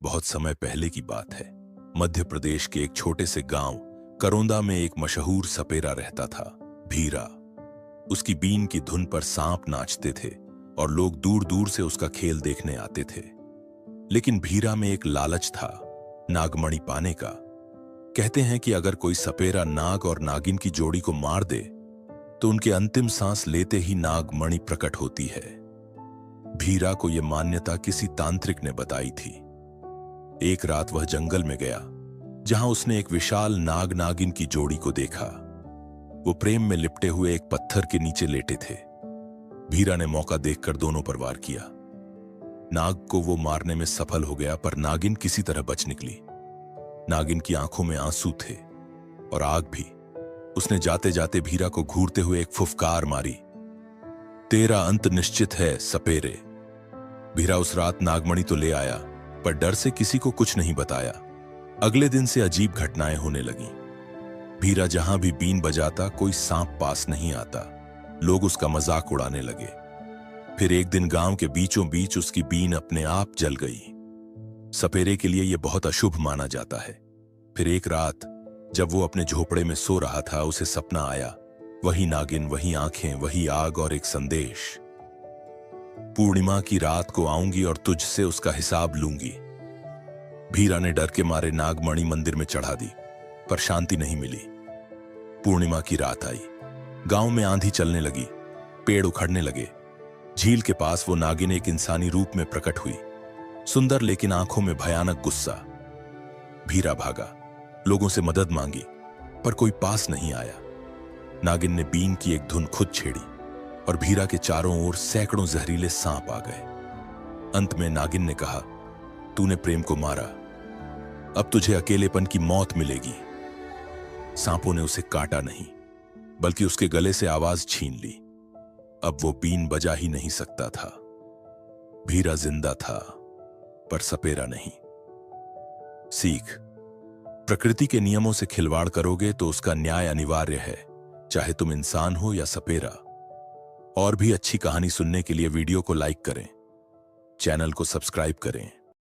बहुत समय पहले की बात है। मध्य प्रदेश के एक छोटे से गांव करोंदा में एक मशहूर सपेरा रहता था, भीरा। उसकी बीन की धुन पर सांप नाचते थे और लोग दूर दूर से उसका खेल देखने आते थे। लेकिन भीरा में एक लालच था, नागमणि पाने का। कहते हैं कि अगर कोई सपेरा नाग और नागिन की जोड़ी को मार दे तो उनके अंतिम सांस लेते ही नागमणि प्रकट होती है। भीरा को यह मान्यता किसी तांत्रिक ने बताई थी। एक रात वह जंगल में गया, जहां उसने एक विशाल नाग नागिन की जोड़ी को देखा। वो प्रेम में लिपटे हुए एक पत्थर के नीचे लेटे थे। भीरा ने मौका देखकर दोनों पर वार किया। नाग को वो मारने में सफल हो गया, पर नागिन किसी तरह बच निकली। नागिन की आंखों में आंसू थे और आग भी। उसने जाते जाते भीरा को घूरते हुए एक फुफकार मारी, तेरा अंत निश्चित है सपेरे। भीरा उस रात नागमणि तो ले आया, पर डर से किसी को कुछ नहीं बताया। अगले दिन से अजीब घटनाएं होने लगीं। भीरा जहां भी बीन बजाता, कोई सांप पास नहीं आता। लोग उसका मजाक उड़ाने लगे। फिर एक दिन गांव के बीचों बीच उसकी बीन अपने आप जल गई। सपेरे के लिए यह बहुत अशुभ माना जाता है। फिर एक रात जब वो अपने झोपड़े में सो रहा था, उसे सपना आया। वही नागिन, वही आंखें, वही आग और एक संदेश। पूर्णिमा की रात को आऊंगी और तुझसे उसका हिसाब लूंगी। भीरा ने डर के मारे नागमणि मंदिर में चढ़ा दी, पर शांति नहीं मिली। पूर्णिमा की रात आई। गांव में आंधी चलने लगी, पेड़ उखड़ने लगे। झील के पास वो नागिन एक इंसानी रूप में प्रकट हुई, सुंदर लेकिन आंखों में भयानक गुस्सा। भीरा भागा, लोगों से मदद मांगी, पर कोई पास नहीं आया। नागिन ने बीन की एक धुन खुद छेड़ी और भीरा के चारों ओर सैकड़ों जहरीले सांप आ गए। अंत में नागिन ने कहा, तूने प्रेम को मारा, अब तुझे अकेलेपन की मौत मिलेगी। सांपों ने उसे काटा नहीं, बल्कि उसके गले से आवाज छीन ली। अब वो बीन बजा ही नहीं सकता था। भीरा जिंदा था, पर सपेरा नहीं। सीख: प्रकृति के नियमों से खिलवाड़ करोगे तो उसका न्याय अनिवार्य है, चाहे तुम इंसान हो या सपेरा। और भी अच्छी कहानी सुनने के लिए वीडियो को लाइक करें, चैनल को सब्सक्राइब करें।